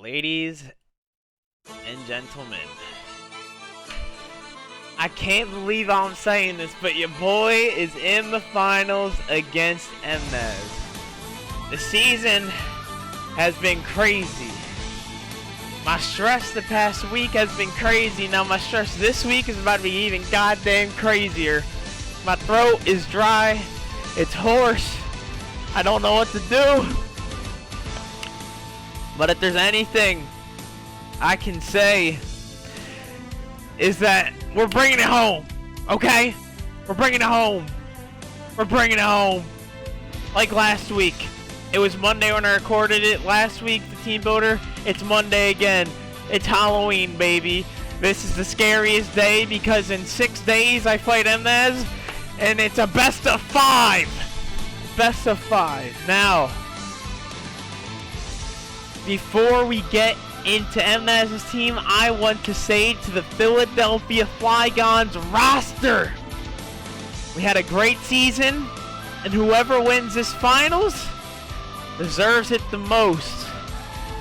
Ladies and gentlemen, I can't believe I'm saying this, but your boy is in the finals against MNES. The season has been crazy. My stress the past week has been crazy. Now my stress this week is about to be even goddamn crazier. My throat is dry. It's hoarse. I don't know what to do. But if there's anything I can say is that we're bringing it home, okay? We're bringing it home. We're bringing it home. Like last week. It was Monday when I recorded it. Last week, the Teambuilder. It's Monday again. It's Halloween, baby. This is the scariest day because in 6 days I fight MNES, and it's a best of 5. Best of 5. Now, before we get into MNES' team, I want to say to the Philadelphia Flygons roster, we had a great season, and whoever wins this finals deserves it the most.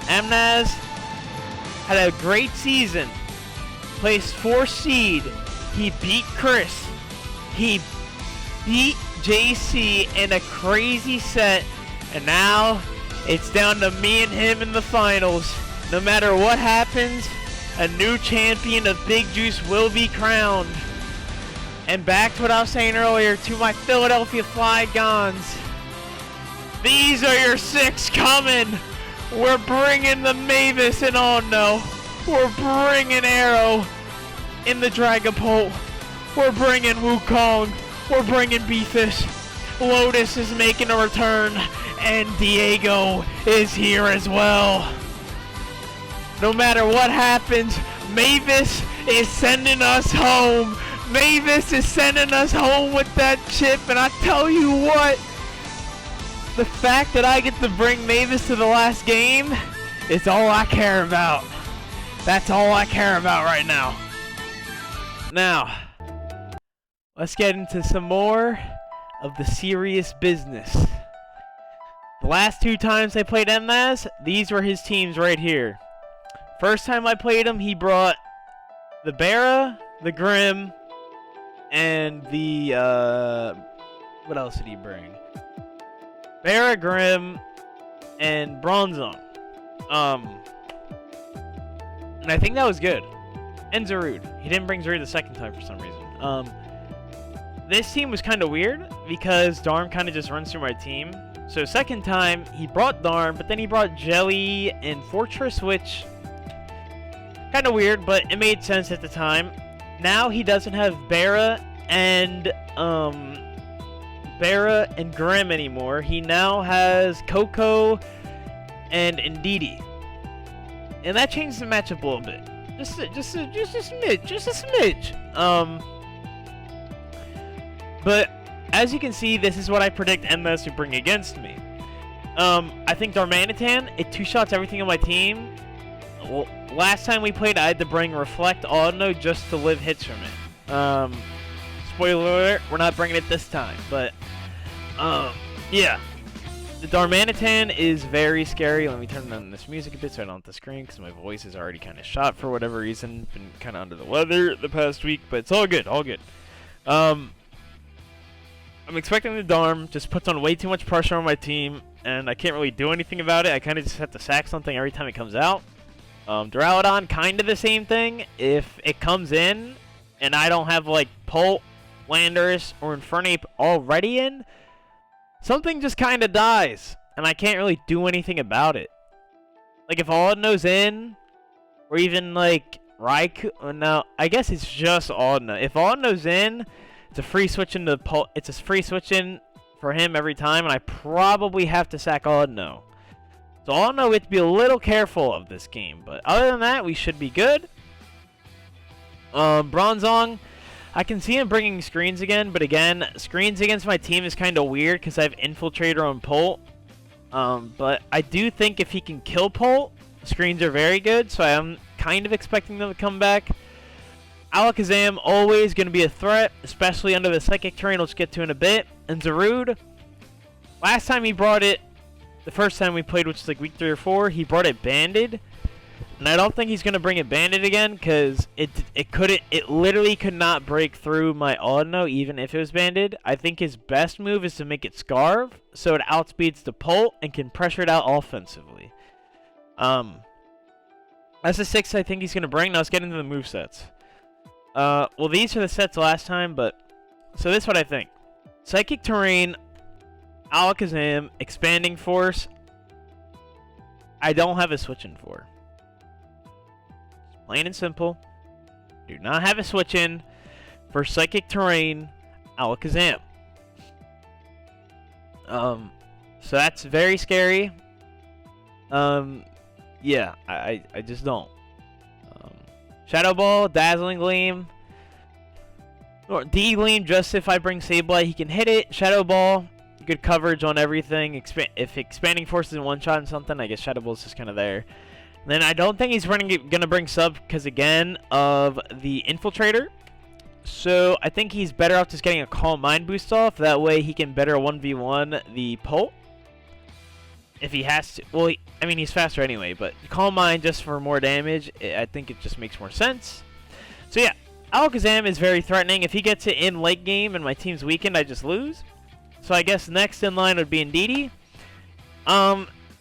MNES had a great season, placed 4th seed. He beat Chris. He beat JC in a crazy set, and now it's down to me and him in the finals. No matter what happens, a new champion of Big Juice will be crowned. And back to what I was saying earlier, to my Philadelphia Flygons, these are your 6 coming. We're bringing the Mavis and oh no. We're bringing Arrow in the Dragapult. We're bringing Wukong. We're bringing B-Fish. Lotus is making a return. And Diego is here as well. No matter what happens, Mavis is sending us home. Mavis is sending us home with that chip. And I tell you what, the fact that I get to bring Mavis to the last game is all I care about. That's all I care about right now. Now, let's get into some more of the serious business. The last 2 times I played MNES, these were his teams right here. First time I played him, he brought the Bara, the Grim, and the, what else did he bring? Bara, Grim, and Bronzong. And I think that was good. And Zarude. He didn't bring Zarude the second time for some reason. This team was kind of weird because Darm kind of just runs through my team. So second time, he brought Darm, but then he brought Jelly and Fortress, which kind of weird, but it made sense at the time. Now he doesn't have Bara and Grim anymore. He now has Coco and Ndidi. And that changed the matchup a little bit. Just a smidge. But as you can see, this is what I predict MNES to bring against me. I think Darmanitan, it 2-shots everything on my team. Well, last time we played, I had to bring Reflect Audino just to live hits from it. Spoiler alert, we're not bringing it this time. But, yeah. The Darmanitan is very scary. Let me turn down this music a bit so I don't have the screen because my voice is already kind of shot for whatever reason. Been kind of under the weather the past week, but it's all good, all good. I'm expecting the Darm just puts on way too much pressure on my team, and I can't really do anything about it. I kind of just have to sack something every time it comes out. Duraludon, kind of the same thing. If it comes in, and I don't have, like, Pult, Landorus, or Infernape already in, something just kind of dies, and I can't really do anything about it. Like, if Audino's in, or even, like, Raikou, no, I guess it's just Audino. If Audino's in, it's a free switch into Pult. It's a free switch in for him every time, and I probably have to sack Audino. So Audino, we have to be a little careful of this game, but other than that, we should be good. Bronzong, I can see him bringing screens again, but again, screens against my team is kind of weird because I have Infiltrator on Pult. But I do think if he can kill Pult, screens are very good, so I am kind of expecting them to come back. Alakazam, always going to be a threat, especially under the Psychic Terrain, which we'll get to in a bit. And Zarude, last time he brought it, the first time we played, which was like week 3 or 4, he brought it banded. And I don't think he's gonna bring a bandit again, because it literally could not break through my Audino even if it was banded. I think his best move is to make it Scarf, so it outspeeds the Pult and can pressure it out offensively. That's the 6 I think he's gonna bring. Now let's get into the movesets. Well, these are the sets last time, but so this is what I think: Psychic Terrain, Alakazam, Expanding Force. I don't have a switch-in for. Plain and simple. Do not have a switch-in for Psychic Terrain, Alakazam. So that's very scary. Yeah, I just don't. Shadow Ball, Dazzling Gleam. Or D-Gleam, just if I bring Sableye, he can hit it. Shadow Ball, good coverage on everything. If Expanding Force is one-shot something, I guess Shadow Ball is just kind of there. And then I don't think he's gonna bring Sub because, again, of the Infiltrator. So I think he's better off just getting a Calm Mind boost off. That way he can better 1v1 the Pult. If he has to. Well, I mean, he's faster anyway, but Calm Mind just for more damage, I think it just makes more sense. So yeah, Alakazam is very threatening. If he gets it in late game and my team's weakened, I just lose. So I guess next in line would be Indeedee.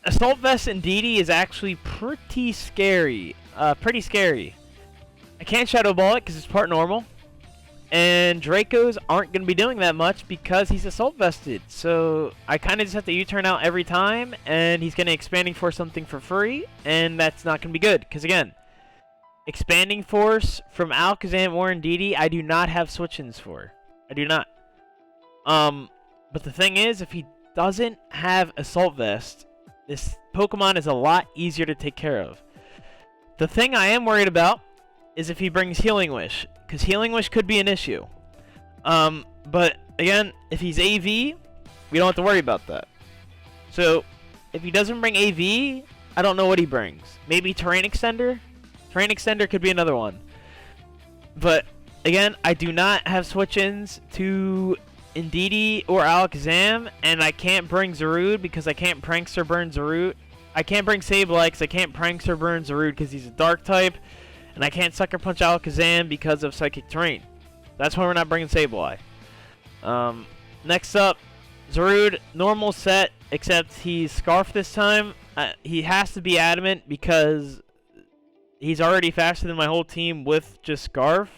Assault Vest Indeedee is actually pretty scary. I can't Shadow Ball it because it's part normal. And Dracos aren't going to be doing that much because he's Assault Vested. So I kind of just have to U-turn out every time, and he's going to Expanding Force something for free, and that's not going to be good. Because again, Expanding Force from Alakazam or Indeedee, I do not have switch-ins for. I do not. But the thing is, if he doesn't have Assault Vest, this Pokemon is a lot easier to take care of. The thing I am worried about is if he brings Healing Wish, because Healing Wish could be an issue. But again, if he's AV, we don't have to worry about that. So if he doesn't bring AV, I don't know what he brings. Maybe Terrain Extender? Terrain Extender could be another one. But again, I do not have switch-ins to Indeedee or Alakazam, and I can't bring Zarude because I can't Prankster Burn Zarude. I can't bring Sableye because I can't Prankster Burn Zarude because he's a Dark type. And I can't Sucker Punch Alakazam because of Psychic Terrain. That's why we're not bringing Sableye. Next up, Zarude, normal set, except he's Scarf this time. He has to be Adamant because he's already faster than my whole team with just Scarf.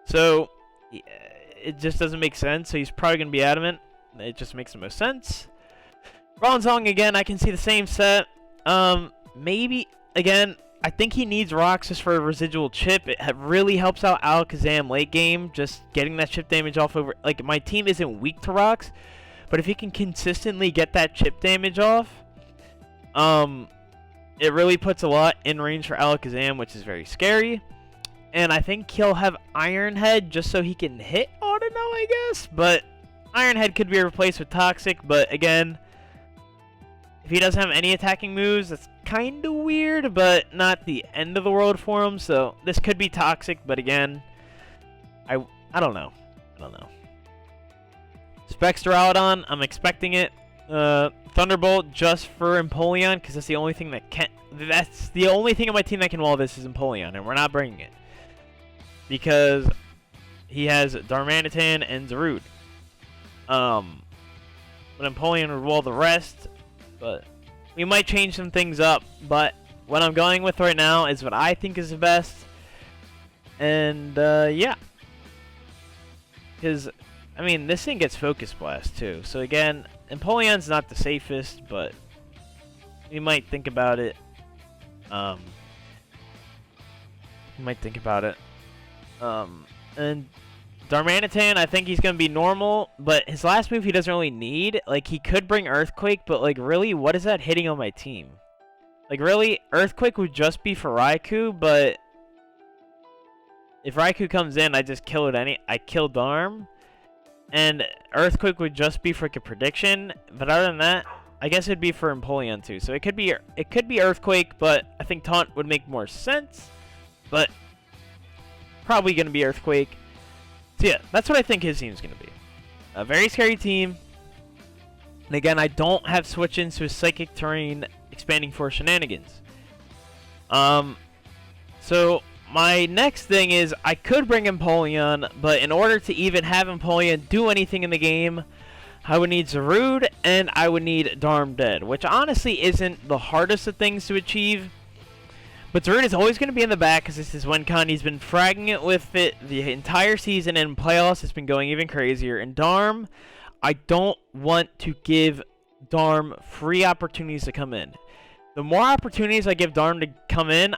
So it just doesn't make sense. So he's probably going to be Adamant. It just makes the most sense. Bronzong, again, I can see the same set. Maybe, again, I think he needs rocks just for a residual chip. It really helps out Alakazam late game, just getting that chip damage off over. Like, my team isn't weak to rocks, but if he can consistently get that chip damage off, it really puts a lot in range for Alakazam, which is very scary. And I think he'll have Iron Head just so he can hit Audino, I guess. But Iron Head could be replaced with Toxic, but again, if he doesn't have any attacking moves, that's kind of weird, but not the end of the world for him. So this could be Toxic, but again, I don't know. Spectralodon, I'm expecting it. Thunderbolt just for Empoleon, because that's the only thing that can. That's the only thing on my team that can wall this is Empoleon, and we're not bringing it because he has Darmanitan and Zarude. But Empoleon would wall the rest. But we might change some things up. But what I'm going with right now is what I think is the best. And, yeah. Because, I mean, this thing gets Focus Blast, too. So, again, Empoleon's not the safest, but we might think about it. And Darmanitan, I think he's going to be normal, but his last move he doesn't really need. Like, he could bring Earthquake, but, like, really, what is that hitting on my team? Like, really, Earthquake would just be for Raikou, but if Raikou comes in, I just kill it I kill Darm. And Earthquake would just be for like a prediction, but other than that, I guess it'd be for Empoleon too. So it could be Earthquake, but I think Taunt would make more sense. But probably going to be Earthquake. So yeah, that's what I think his team's going to be. A very scary team. And again, I don't have switch-ins to Psychic Terrain Expanding Force shenanigans. So my next thing is I could bring Empoleon, but in order to even have Empoleon do anything in the game, I would need Zarude and I would need Darmdead, which honestly isn't the hardest of things to achieve. But Zarude is always going to be in the back because this is WinCon. He's been fragging it with it the entire season, and in playoffs it's been going even crazier. And Darm, I don't want to give Darm free opportunities to come in. The more opportunities I give Darm to come in,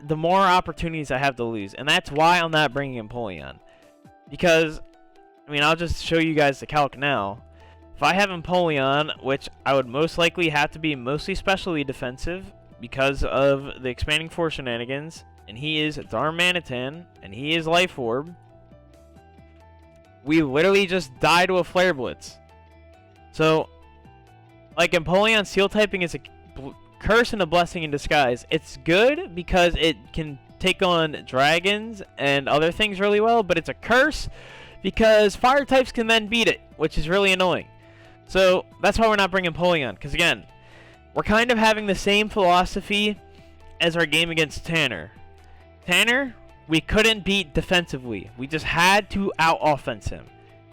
the more opportunities I have to lose. And that's why I'm not bringing Empoleon. Because, I mean, I'll just show you guys the calc now. If I have Empoleon, which I would most likely have to be mostly specially defensive because of the expanding force shenanigans, and he is Darmanitan, and he is Life Orb, we literally just die to a Flare Blitz. So, like, Empoleon Steel typing is a curse and a blessing in disguise. It's good because it can take on dragons and other things really well, but it's a curse because fire types can then beat it, which is really annoying. So that's why we're not bringing Empoleon, because again, we're kind of having the same philosophy as our game against Tanner. Tanner, we couldn't beat defensively. We just had to out-offense him.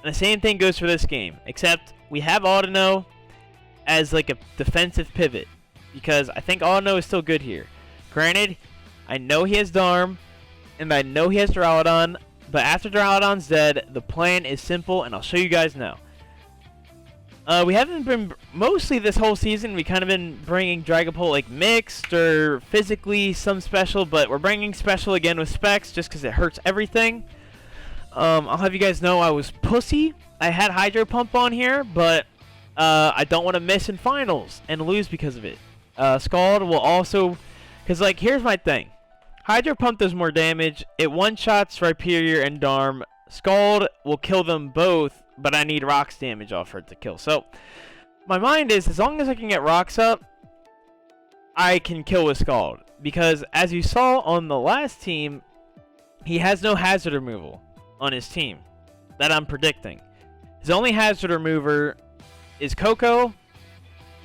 And the same thing goes for this game, except we have Audino as like a defensive pivot, because I think Audino is still good here. Granted, I know he has Darm, and I know he has Duraludon, but after Duraludon's dead, the plan is simple, and I'll show you guys now. We haven't been, mostly this whole season, we kind of been bringing Dragapult like mixed or physically some special, but we're bringing special again with specs just because it hurts everything. I'll have you guys know I was pussy. I had Hydro Pump on here, but I don't want to miss in finals and lose because of it. Scald will also, because like, here's my thing. Hydro Pump does more damage. It one-shots Rhyperior and Darm. Scald will kill them both, but I need Rocks damage off her to kill. So, my mind is, as long as I can get Rocks up, I can kill with Scald. Because, as you saw on the last team, he has no hazard removal on his team that I'm predicting. His only hazard remover is Coco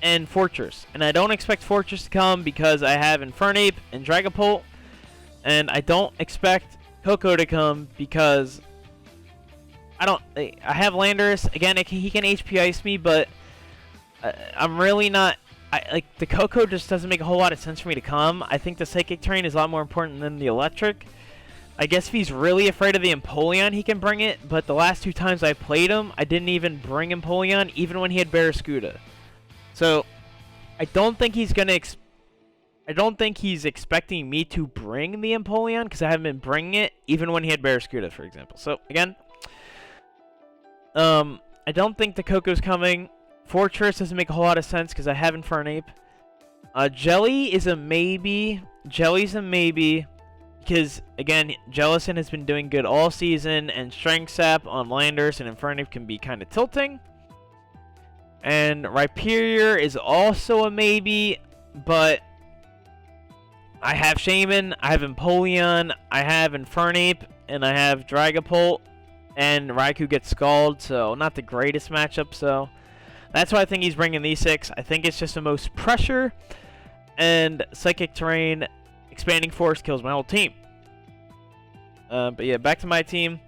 and Fortress. And I don't expect Fortress to come because I have Infernape and Dragapult. And I don't expect Coco to come because I have Landorus. Again, he can HP Ice me, but I'm really not... like, the Coco just doesn't make a whole lot of sense for me to come. I think the Psychic Terrain is a lot more important than the Electric. I guess if he's really afraid of the Empoleon, he can bring it, but the last 2 times I played him, I didn't even bring Empoleon, even when he had Barraskewda. So, I don't think he's gonna... I don't think he's expecting me to bring the Empoleon, because I haven't been bringing it, even when he had Barraskewda, for example. So, again... I don't think the Coco's coming. Fortress doesn't make a whole lot of sense because I have Infernape. Jelly is a maybe. Jelly's a maybe because, again, Jellicent has been doing good all season, and Strength Sap on Landorus and Infernape can be kind of tilting. And Rhyperior is also a maybe, but I have Shaman, I have Empoleon, I have Infernape, and I have Dragapult. And Raikou gets Scald, so not the greatest matchup, so that's why I think he's bringing these 6. I think it's just the most pressure, and Psychic Terrain, Expanding Force kills my whole team. But yeah, back to my team.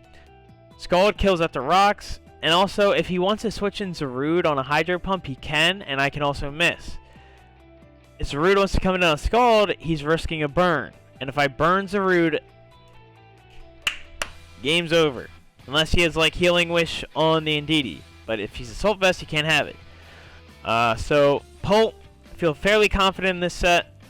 Scald kills after Rocks, and also if he wants to switch in Zarude on a Hydro Pump, he can, and I can also miss. If Zarude wants to come in on a Scald, he's risking a burn. And if I burn Zarude, game's over. Unless he has, like, Healing Wish on the Indeedee. But if he's Assault Vest, he can't have it. So, Pult, I feel fairly confident in this set.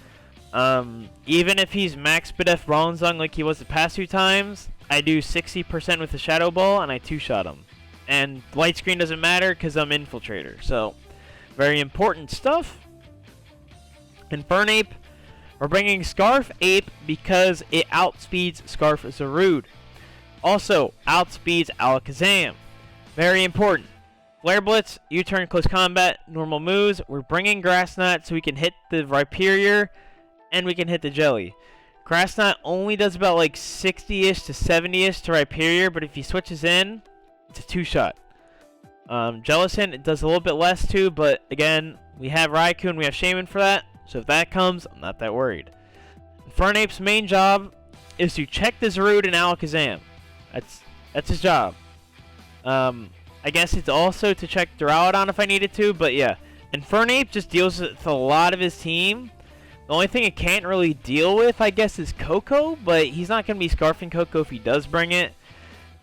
Even if he's max Bidef Bronzong like he was the past 2 times, I do 60% with the Shadow Ball, and I 2-shot him. And Light Screen doesn't matter, because I'm Infiltrator. So, very important stuff. Infernape, we're bringing Scarf Ape because it outspeeds Scarf Zarude. Also, outspeeds Alakazam. Very important. Flare Blitz, U-turn, close combat, normal moves. We're bringing Grass Knot so we can hit the Rhyperior and we can hit the Jelly. Grass Knot only does about like 60-ish to 70-ish to Rhyperior, but if he switches in, it's a 2-shot. Jellicent, it does a little bit less too, but again, we have Raikou and we have Shaman for that. So if that comes, I'm not that worried. Fernape's main job is to check the Zarude and Alakazam. That's his job. I guess it's also to check Duraludon if I needed to, but yeah. And Fernape just deals with a lot of his team. The only thing it can't really deal with, I guess, is Coco, but he's not going to be scarfing Coco if he does bring it.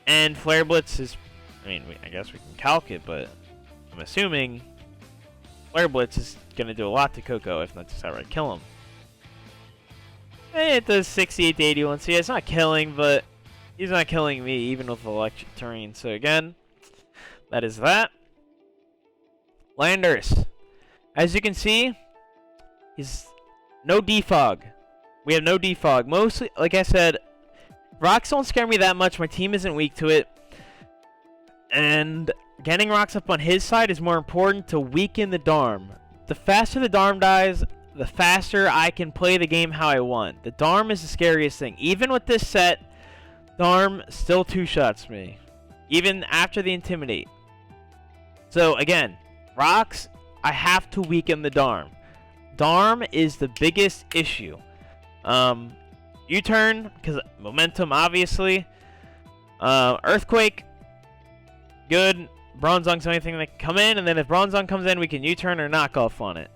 And Flare Blitz is, I mean, I guess we can calc it, but I'm assuming Flare Blitz is going to do a lot to Coco, if not just outright kill him. It does 68 to 81, so yeah, it's not killing, but he's not killing me, even with electric terrain. So again, that is that. Landers. As you can see, he's no defog. We have no defog. Mostly, like I said, rocks don't scare me that much. My team isn't weak to it. And getting rocks up on his side is more important to weaken the Darm. The faster the Darm dies, the faster I can play the game how I want. The Darm is the scariest thing. Even with this set, Darm still two-shots me. Even after the Intimidate. So again, rocks, I have to weaken the Darm. Darm is the biggest issue. U-turn, because momentum, obviously. Earthquake, good. Bronzong's the only thing that can come in, and then if Bronzong comes in, we can U-turn or knock off on it.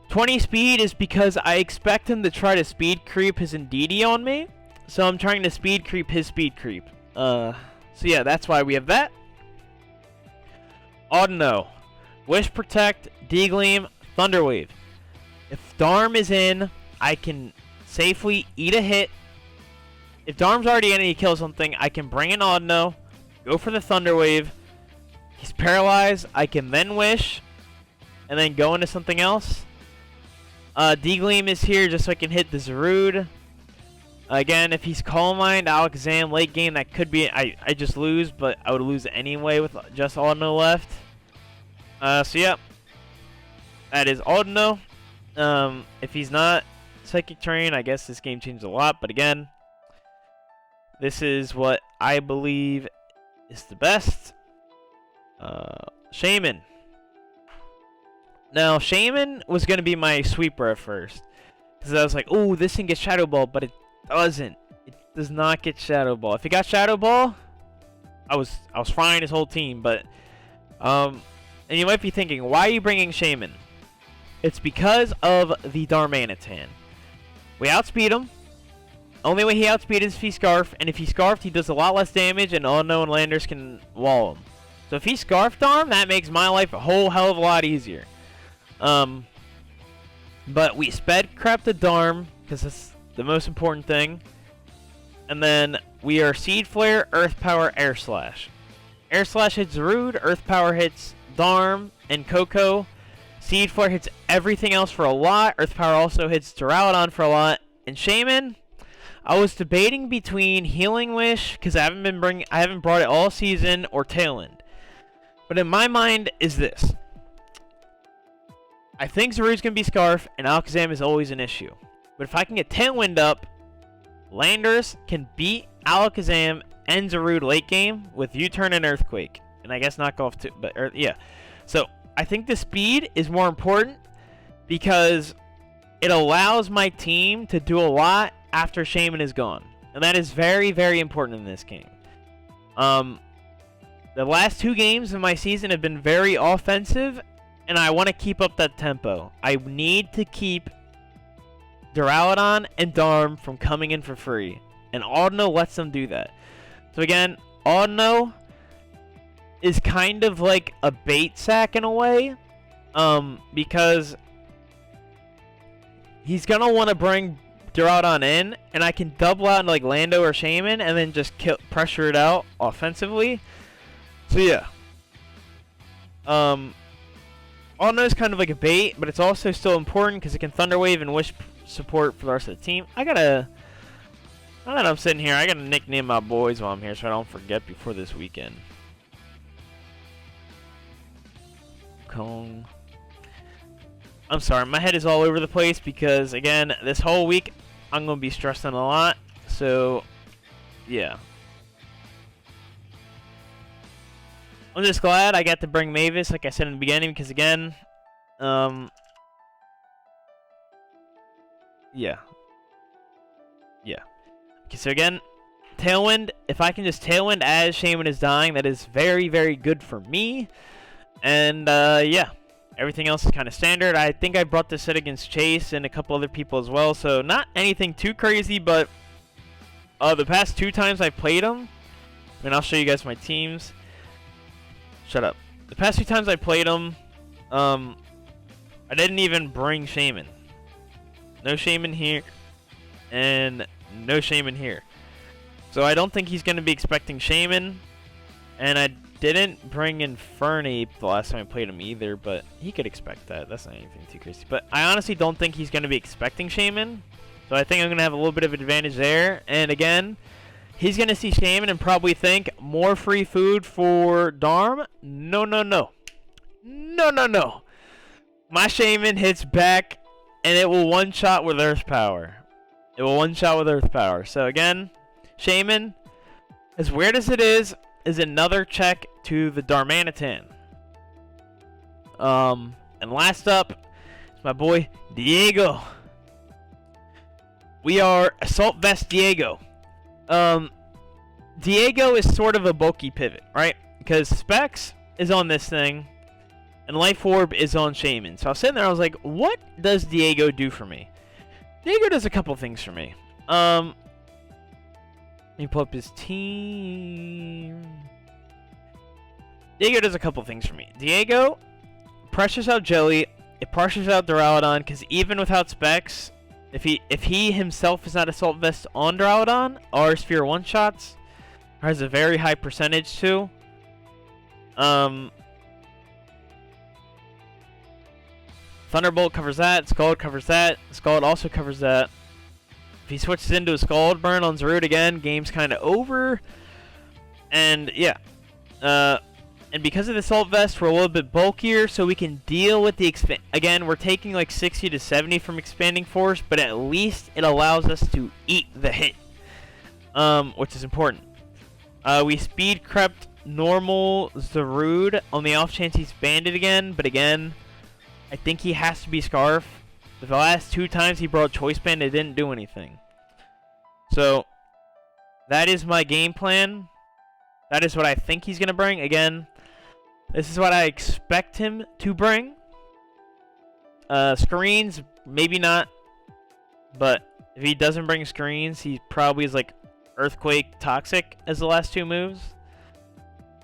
20 speed is because I expect him to try to speed creep his Indeedee on me, so I'm trying to speed creep his speed creep. So yeah, that's why we have that. Audino, Wish Protect, D-Gleam, Thunderwave. If Darm is in, I can safely eat a hit. If Darm's already in and he kills something, I can bring in Audino, go for the Thunderwave. He's paralyzed. I can then Wish, and then go into something else. D-Gleam is here just so I can hit the Zarude. Again, if he's Calm Mind, Alakazam, late game, that could be... I just lose, but I would lose anyway with just Audino left. So yeah. That is Audino. If he's not Psychic Terrain, I guess this game changed a lot. But again, this is what I believe is the best. Shaman. Now, Shaman was going to be my sweeper at first. Because I was like, oh, this thing gets Shadow Ball, but it doesn't. It does not get Shadow Ball. If it got Shadow Ball, I was frying his whole team. But, and you might be thinking, why are you bringing Shaman? It's because of the Darmanitan. We outspeed him. Only way he outspeeds is if he Scarf, and if he Scarfed, he does a lot less damage, and unknown landers can wall him. So if he Scarfed Darm, that makes my life a whole hell of a lot easier. But we sped crap the Darm, because that's the most important thing. And then we are Seed Flare, Earth Power, Air Slash. Air Slash hits Zarude, Earth Power hits Darm and Coco. Seed Flare hits everything else for a lot. Earth Power also hits Duraludon for a lot. And Shaman, I was debating between Healing Wish, because I haven't brought it all season, or Tailwind. But in my mind is this. I think Zarude's going to be Scarf, and Alakazam is always an issue. But if I can get Tailwind up, Landers can beat Alakazam and Zarude late game with U-turn and Earthquake. And I guess knock off too, but yeah. So I think the speed is more important because it allows my team to do a lot after Shaman is gone. And that is very, very important in this game. The last 2 games of my season have been very offensive, and I want to keep up that tempo. I need to keep Duraludon and Darm from coming in for free. And Audino lets them do that. So again, Audino is kind of like a bait sack in a way. Because he's going to want to bring Duraludon in, and I can double out into like Lando or Shaman and then just pressure it out offensively. So yeah. Audino is kind of like a bait, but it's also still important because it can Thunder Wave and Wish support for the rest of the team. Now that I'm sitting here, I gotta nickname my boys while I'm here so I don't forget before this weekend. Kong. I'm sorry, my head is all over the place because, again, this whole week I'm gonna be stressing a lot. So, yeah. I'm just glad I got to bring Mavis, like I said in the beginning, because again, Yeah. Yeah. Okay, so again, Tailwind. If I can just Tailwind as Shaman is dying, that is very, very good for me. And, yeah. Everything else is kind of standard. I think I brought this set against Chase and a couple other people as well. So, not anything too crazy, but the past 2 times I played him, and I'll show you guys my teams. Shut up. The past 2 times I played him, I didn't even bring Shaman. No Shaman here, and no Shaman here. So I don't think he's going to be expecting Shaman, and I didn't bring Infernape the last time I played him either, but he could expect that. That's not anything too crazy. But I honestly don't think he's going to be expecting Shaman, so I think I'm going to have a little bit of advantage there. And again, he's going to see Shaman and probably think, more free food for Darm? No, no, no. No, no, no. My Shaman hits back, and it will one-shot with Earth Power. It will one-shot with Earth Power. So again, Shaman, as weird as it is another check to the Darmanitan. And last up is my boy Diego. We are Assault Vest Diego. Diego is sort of a bulky pivot, right? Because Specs is on this thing, and Life Orb is on Shaman. So I was sitting there, I was like, what does Diego do for me? Diego does a couple things for me. Let me pull up his team. Diego does a couple things for me. Diego pressures out Jelly. It pressures out Duraludon, because even without Specs, if he himself is not Assault Vest on Duraludon, our Sphere one-shots, has a very high percentage too. Thunderbolt covers that. Scald covers that. Scald also covers that. If he switches into a Scald Burn on Zarude again, game's kind of over. And yeah. And because of the Assault Vest, we're a little bit bulkier, so we can deal with the again, we're taking like 60 to 70 from Expanding Force, but at least it allows us to eat the hit. Which is important. We speed crept normal Zarude on the off chance he's banded again, but again, I think he has to be Scarf. The last 2 times he brought Choice Band, it didn't do anything. So, that is my game plan. That is what I think he's going to bring. Again, this is what I expect him to bring. Screens, maybe not. But if he doesn't bring screens, he probably is like Earthquake, Toxic as the last 2 moves.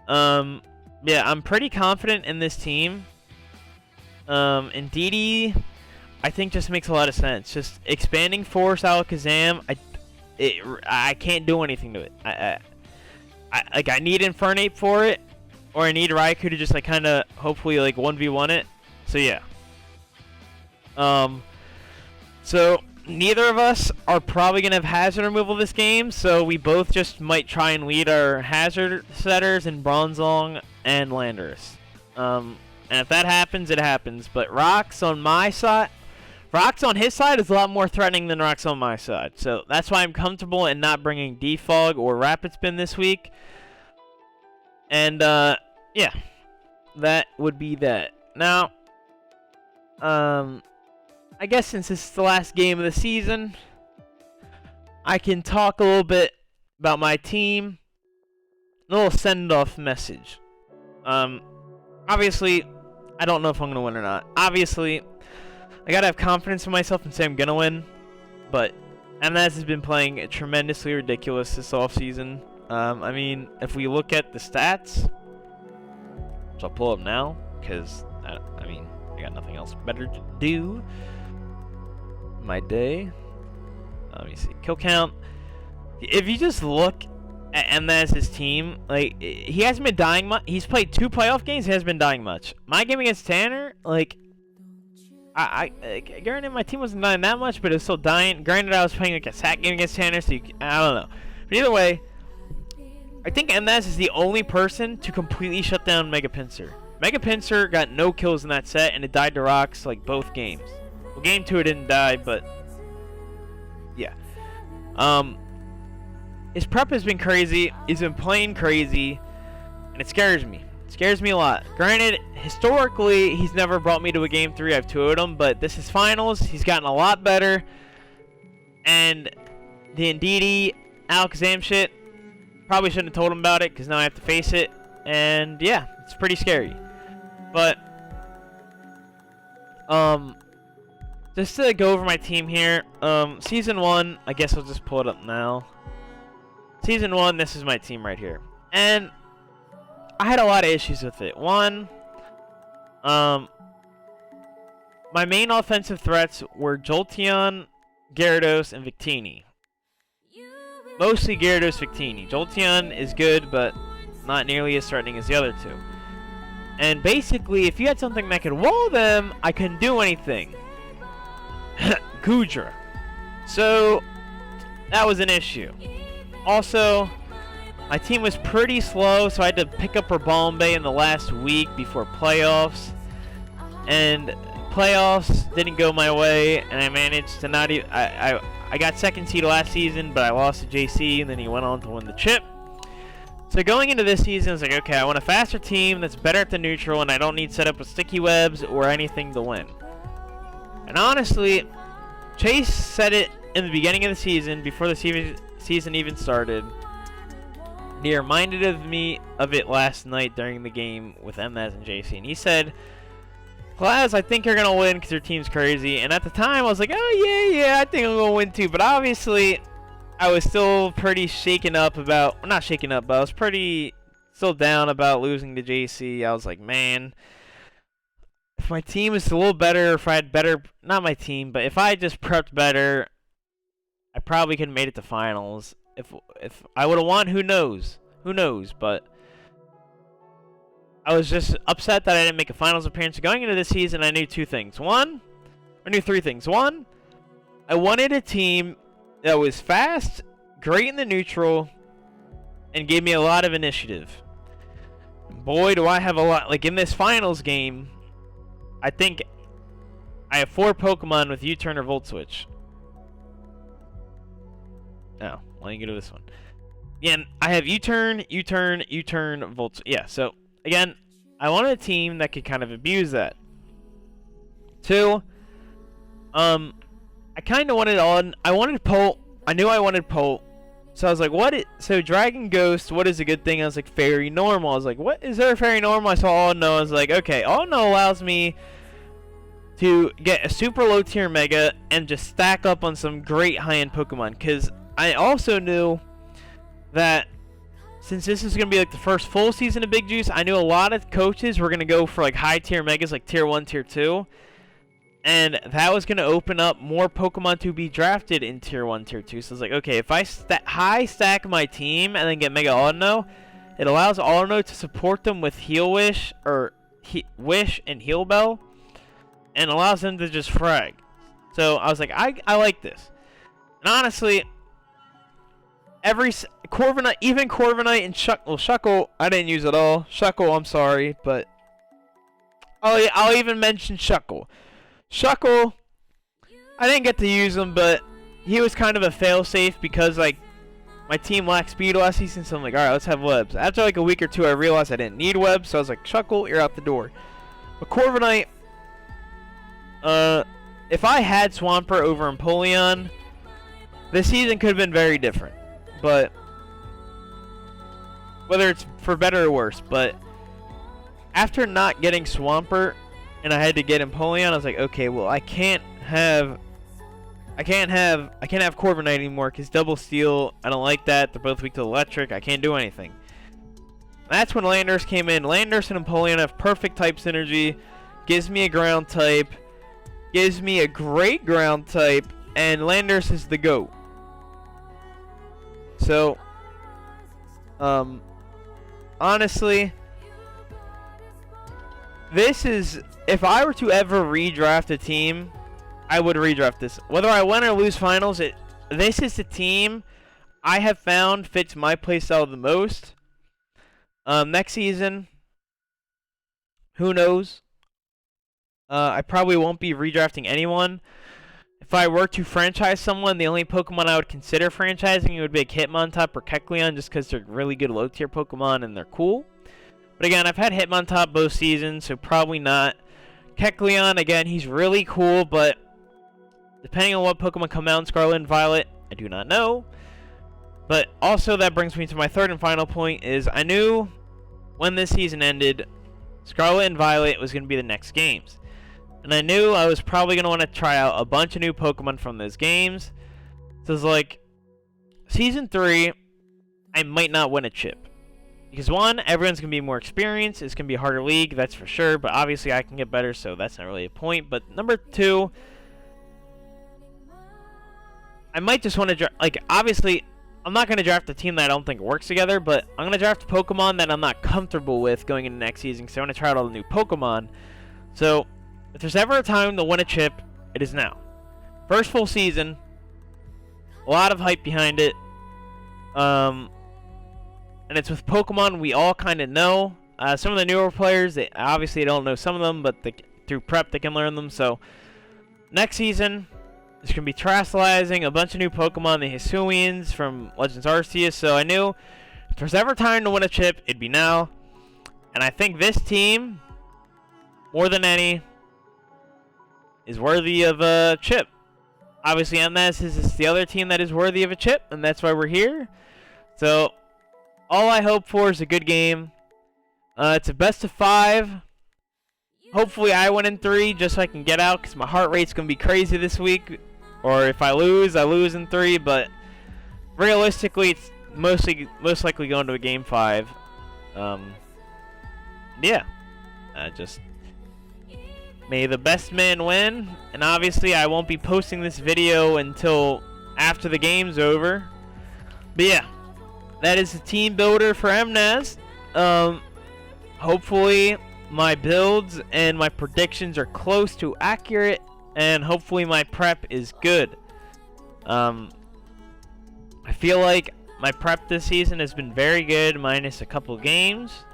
Yeah, I'm pretty confident in this team. And DD, I think just makes a lot of sense. Just Expanding Force Alakazam, I can't do anything to it. I need Infernape for it, or I need Raikou to just like kind of hopefully like 1v1 it. So yeah. So neither of us are probably gonna have hazard removal this game, so we both just might try and lead our hazard setters in Bronzong and Landorus. And if that happens, it happens. But Rocks on my side, Rocks on his side is a lot more threatening than Rocks on my side. So that's why I'm comfortable in not bringing Defog or Rapid Spin this week. And, yeah. That would be that. Now, I guess since this is the last game of the season, I can talk a little bit about my team. A little send-off message. Obviously, I don't know if I'm going to win or not. Obviously, I got to have confidence in myself and say I'm going to win. But MS has been playing tremendously ridiculous this offseason. I mean, if we look at the stats, which I'll pull up now, because, I mean, I got nothing else better to do. My day. Let me see. Kill count. If you just look at MS's team, like, he hasn't been dying much. He's played 2 playoff games. He hasn't been dying much. My game against Tanner, like, granted my team wasn't dying that much, but it was still dying. Granted, I was playing like a sack game against Tanner, so I don't know. But either way, I think MS is the only person to completely shut down Mega Pinsir. Mega Pinsir got no kills in that set, and it died to Rocks like both games. Well, game 2 it didn't die, but yeah. His prep has been crazy. He's been playing crazy, and it scares me. It scares me a lot. Granted, historically, he's never brought me to a game 3. I've 2-0'd him, but this is finals. He's gotten a lot better. And the Indeedee Alakazam shit, probably shouldn't have told him about it because now I have to face it. And yeah, it's pretty scary. But just to go over my team here, Season 1, I guess I'll just pull it up now. Season 1, this is my team right here. And I had a lot of issues with it. One, my main offensive threats were Jolteon, Gyarados, and Victini. Mostly Gyarados, Victini. Jolteon is good, but not nearly as threatening as the other two. And basically, if you had something that could wall them, I couldn't do anything. Goodra. So, that was an issue. Also, my team was pretty slow, so I had to pick up Bombe in the last week before playoffs. And playoffs didn't go my way, and I managed to not even... I got second seed last season, but I lost to JC, and then he went on to win the chip. So going into this season, I was like, okay, I want a faster team that's better at the neutral, and I don't need set up with sticky webs or anything to win. And honestly, Chase said it in the beginning of the season, before the season even started. He reminded me of it last night during the game with MNAS and JC, and he said, Class, I think you're going to win because your team's crazy. And at the time, I was like, oh, yeah, I think I'm going to win too. But obviously, I was still pretty shaken up about... Well, not shaken up, but I was pretty still down about losing to JC. I was like, man, if my team was a little better, if I had better... Not my team, but if I just prepped better, I probably could have made it to finals. If I would have won, who knows? Who knows? But... I was just upset that I didn't make a finals appearance. Going into this season, I knew two things. I knew three things. One, I wanted a team that was fast, great in the neutral, and gave me a lot of initiative. Boy, do I have a lot. Like, in this finals game, I think I have 4 Pokemon with U-Turn or Volt Switch. Oh, let me go to this one. Again, I have U-Turn, U-Turn, U-Turn, Volt Switch. Yeah, so... Again, I wanted a team that could kind of abuse that. 2, I kind of wanted on. I wanted Polt. I knew I wanted Polt. So I was like, what? So Dragon Ghost, what is a good thing? I was like, Fairy Normal. I was like, what? Is there a Fairy Normal? I saw All No. I was like, okay, All No allows me to get a super low tier Mega and just stack up on some great high-end Pokemon. Because I also knew that since this is going to be like the first full season of Big Juice, I knew a lot of coaches were going to go for like high tier Megas, like tier 1, tier 2. And that was going to open up more Pokemon to be drafted in tier 1, tier 2. So I was like, okay, if I high stack my team and then get Mega Audino, it allows Audino to support them with Heal Wish, or Wish and Heal Bell, and allows them to just frag. So I was like, I like this. And honestly, every Corviknight, even Corviknight and Shuckle, I didn't use at all. Shuckle, I'm sorry, but I'll even mention Shuckle. Shuckle, I didn't get to use him, but he was kind of a failsafe because like my team lacked speed last season, so I'm like, all right, let's have webs. After like a week or two, I realized I didn't need webs, so I was like, Shuckle, you're out the door. But Corviknight, if I had Swampert over Empoleon, this season could have been very different. But whether it's for better or worse, but after not getting Swampert and I had to get Empoleon, I was like, okay, well, I can't have Corviknight anymore because Double Steel, I don't like that. They're both weak to electric. I can't do anything. That's when Landorus came in. Landorus and Empoleon have perfect type synergy. Gives me a ground type. Gives me a great ground type, and Landorus is the GOAT. So, honestly, this is, if I were to ever redraft a team, I would redraft this. Whether I win or lose finals, this is the team I have found fits my playstyle the most. Next season, who knows? I probably won't be redrafting anyone. If I were to franchise someone, the only Pokemon I would consider franchising would be like Hitmontop or Kecleon, just because they're really good low-tier Pokemon and they're cool. But again, I've had Hitmontop both seasons, so probably not. Kecleon, again, he's really cool, but Depending on what Pokemon come out in Scarlet and Violet, I do not know. But also that brings me to my third and final point is I knew when this season ended, Scarlet and Violet was going to be the next games. And I knew I was probably going to want to try out a bunch of new Pokemon from those games. So it's like, Season 3, I might not win a chip. Because one, everyone's going to be more experienced. It's going to be a harder league, that's for sure. But obviously I can get better, so that's not really a point. But number 2, I might just want to, like, obviously, I'm not going to draft a team that I don't think works together. But I'm going to draft Pokemon that I'm not comfortable with going into next season. Because I want to try out all the new Pokemon. So, if there's ever a time to win a chip, it is now. First full season. A lot of hype behind it. And it's with Pokemon we all kind of know. Some of the newer players, they obviously don't know some of them, but through prep they can learn them. So next season, there's going to be Terastallizing, a bunch of new Pokemon, the Hisuians from Legends Arceus. So I knew if there's ever time to win a chip, it'd be now. And I think this team, more than any, is worthy of a chip. Obviously, MS is the other team that is worthy of a chip, and that's why we're here. So, all I hope for is a good game. It's a best of 5. Hopefully, I win in 3 just so I can get out, because my heart rate's going to be crazy this week. Or if I lose in 3. But realistically, it's most likely going to a game 5. Yeah. Just may the best man win. And obviously, I won't be posting this video until after the game's over. But yeah, that is the team builder for MNAS. Hopefully, my builds and my predictions are close to accurate. And hopefully, my prep is good. I feel like my prep this season has been very good, minus a couple games.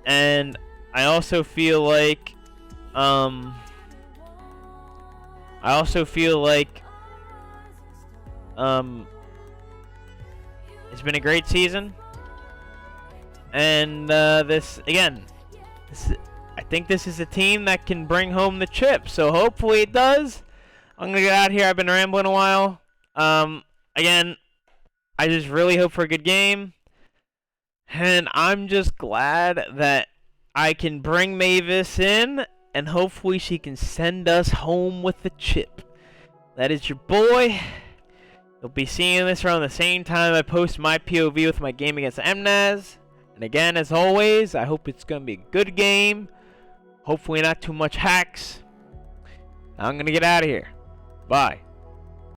And I also feel like it's been a great season. And I think this is a team that can bring home the chip. So hopefully it does. I'm gonna get out here. I've been rambling a while. Again, I just really hope for a good game. And I'm just glad that I can bring Mavis in, and hopefully she can send us home with the chip. That is your boy. You'll be seeing this around the same time I post my POV with my game against MNAS. And again, as always, I hope it's going to be a good game. Hopefully not too much hacks. I'm going to get out of here. Bye.